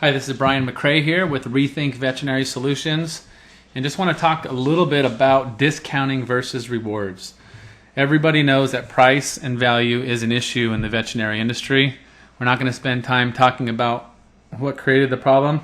Hi, this is Brian McCrae here with Rethink Veterinary Solutions, and just want to talk a little bit about discounting versus rewards. Everybody knows that price and value is an issue in the veterinary industry. We're not going to spend time talking about what created the problem.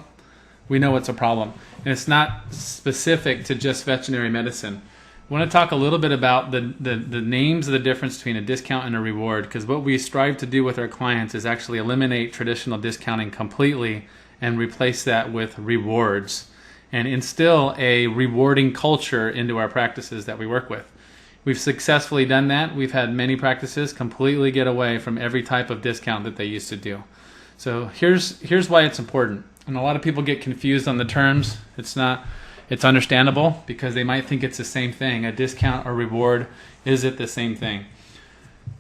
We know it's a problem, and it's not specific to just veterinary medicine. I want to talk a little bit about the names of the difference between a discount and a reward, because what we strive to do with our clients is actually eliminate traditional discounting completely and replace that with rewards and instill a rewarding culture into our practices that we work with. We've successfully done that. We've had many practices completely get away from every type of discount that they used to do. So here's why it's important. And a lot of people get confused on the terms. It's understandable because they might think it's the same thing. A discount or reward, is it the same thing?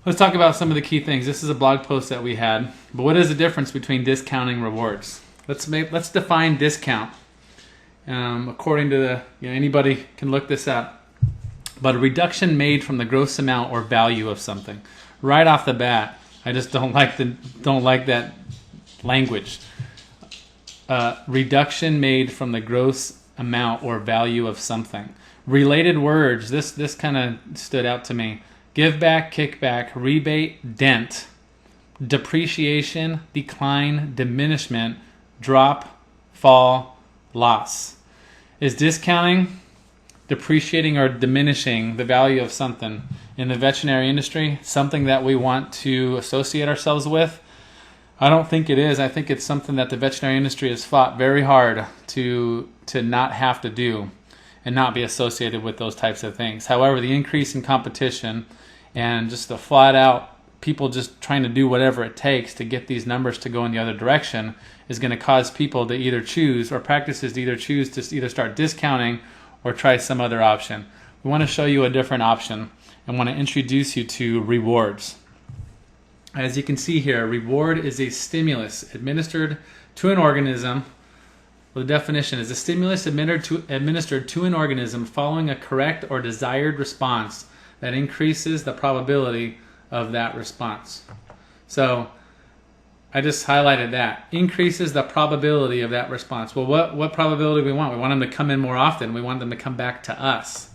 Let's talk about some of the key things. This is a blog post that we had. But what is the difference between discounting and rewards? Let's define discount. According to anybody can look this up. But a reduction made from the gross amount or value of something. Right off the bat, I just don't like that language. Reduction made from the gross amount or value of something. Related words, this kind of stood out to me. Give back, kickback, rebate, dent, depreciation, decline, diminishment, drop, fall, loss. Is discounting depreciating or diminishing the value of something in the veterinary industry something that we want to associate ourselves with? I don't think it is. I think it's something that the veterinary industry has fought very hard to not have to do and not be associated with those types of things. However, the increase in competition and just the flat out people just trying to do whatever it takes to get these numbers to go in the other direction is going to cause people to either choose, or practices to either choose to either start discounting or try some other option. We want to show you a different option and want to introduce you to rewards. As you can see here, reward is a stimulus administered to an organism. Well, the definition is a stimulus administered to an organism following a correct or desired response that increases the probability of that response. So I just highlighted that. Increases the probability of that response. Well, what probability do we want? We want them to come in more often. We want them to come back to us.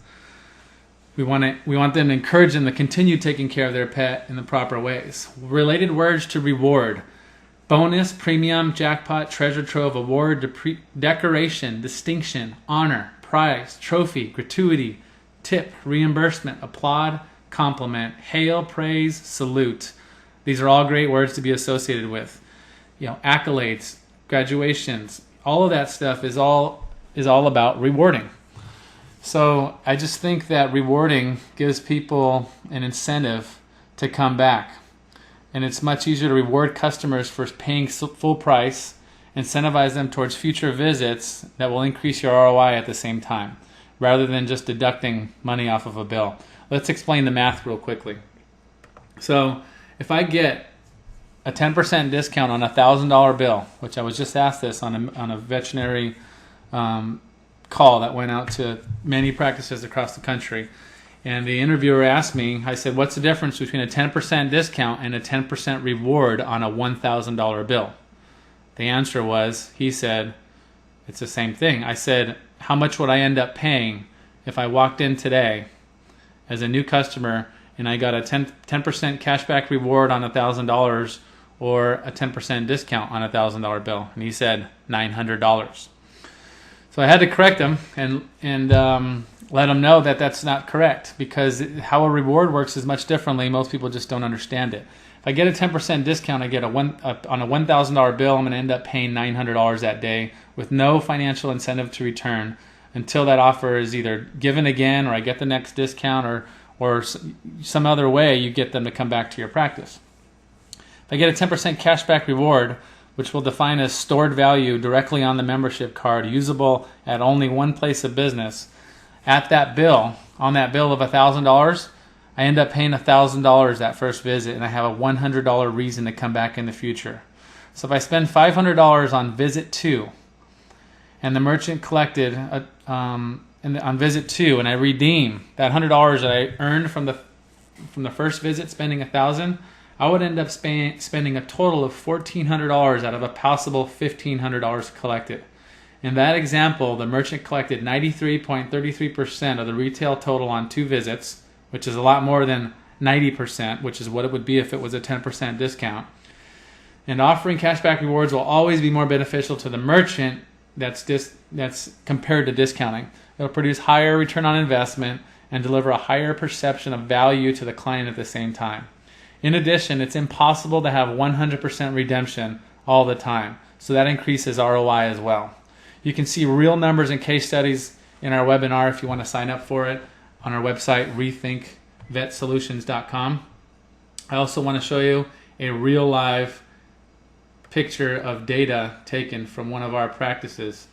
We want them to encourage them to continue taking care of their pet in the proper ways. Related words to reward: bonus, premium, jackpot, treasure trove, award, decoration, distinction, honor, prize, trophy, gratuity, tip, reimbursement, applaud, compliment, hail, praise, salute. These are all great words to be associated with. Accolades, graduations, all of that stuff is all about rewarding. So I just think that rewarding gives people an incentive to come back. And it's much easier to reward customers for paying full price, incentivize them towards future visits that will increase your ROI at the same time, rather than just deducting money off of a bill. Let's explain the math real quickly. So if I get a 10% discount on a $1,000 bill, which I was just asked this on a veterinary call that went out to many practices across the country, and the interviewer asked me, I said, what's the difference between a 10% discount and a 10% reward on a $1,000 bill? The answer was, he said, it's the same thing. I said, how much would I end up paying if I walked in today as a new customer and I got a 10% cashback reward on $1,000 or a 10% discount on a $1,000 bill? And he said $900. So I had to correct him and let him know that that's not correct, because how a reward works is much differently. Most people just don't understand it. If I get a 10% discount, I get on a $1,000 bill, I'm going to end up paying $900 that day with no financial incentive to return until that offer is either given again, or I get the next discount, or some other way you get them to come back to your practice. If I get a 10% cashback reward, which we'll define as stored value directly on the membership card, usable at only one place of business, on that bill of $1,000, I end up paying $1,000 that first visit, and I have a $100 reason to come back in the future. So if I spend $500 on visit 2, and the merchant collected on visit 2, and I redeem that $100 that I earned from the first visit, spending $1,000, I would end up spending a total of $1,400 out of a possible $1,500 collected. In that example, the merchant collected 93.33% of the retail total on 2 visits, which is a lot more than 90%, which is what it would be if it was a 10% discount. And offering cashback rewards will always be more beneficial to the merchant that's compared to discounting. It'll produce higher return on investment and deliver a higher perception of value to the client at the same time. In addition, it's impossible to have 100% redemption all the time, so that increases ROI as well. You can see real numbers and case studies in our webinar if you want to sign up for it on our website, rethinkvetsolutions.com. I also want to show you a real live picture of data taken from one of our practices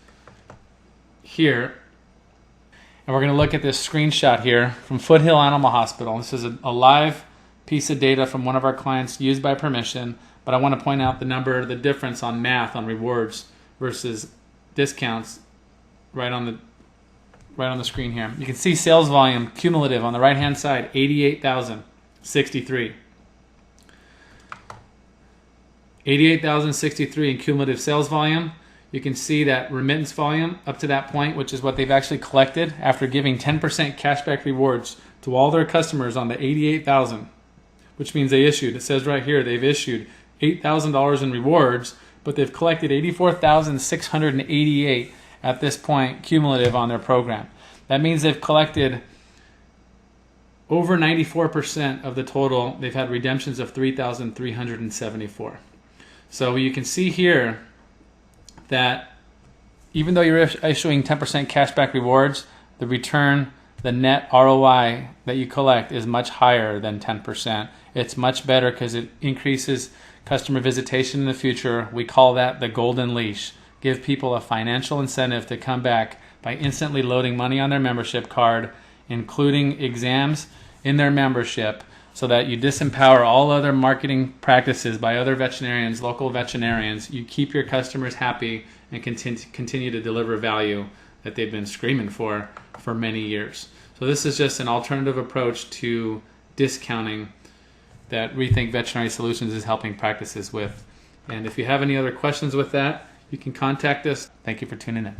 here. And we're going to look at this screenshot here from Foothill Animal Hospital. This is a live piece of data from one of our clients used by permission, but I want to point out the difference on math on rewards versus discounts right on the screen here. You can see sales volume cumulative on the right hand side, 88,063. 88,063 in cumulative sales volume. You can see that remittance volume up to that point, which is what they've actually collected after giving 10% cashback rewards to all their customers on the 88,000, which means they issued, it says right here, they've issued $8,000 in rewards, but they've collected $84,688 at this point cumulative on their program. That means they've collected over 94% of the total. They've had redemptions of 3,374. So you can see here that even though you're issuing 10% cashback rewards, the return, the net ROI that you collect is much higher than 10%. It's much better because it increases customer visitation in the future. We call that the golden leash. Give people a financial incentive to come back by instantly loading money on their membership card, including exams in their membership, so that you disempower all other marketing practices by other veterinarians, local veterinarians. You keep your customers happy and continue to deliver value that they've been screaming for many years. So this is just an alternative approach to discounting that Rethink Veterinary Solutions is helping practices with. And if you have any other questions with that, you can contact us. Thank you for tuning in.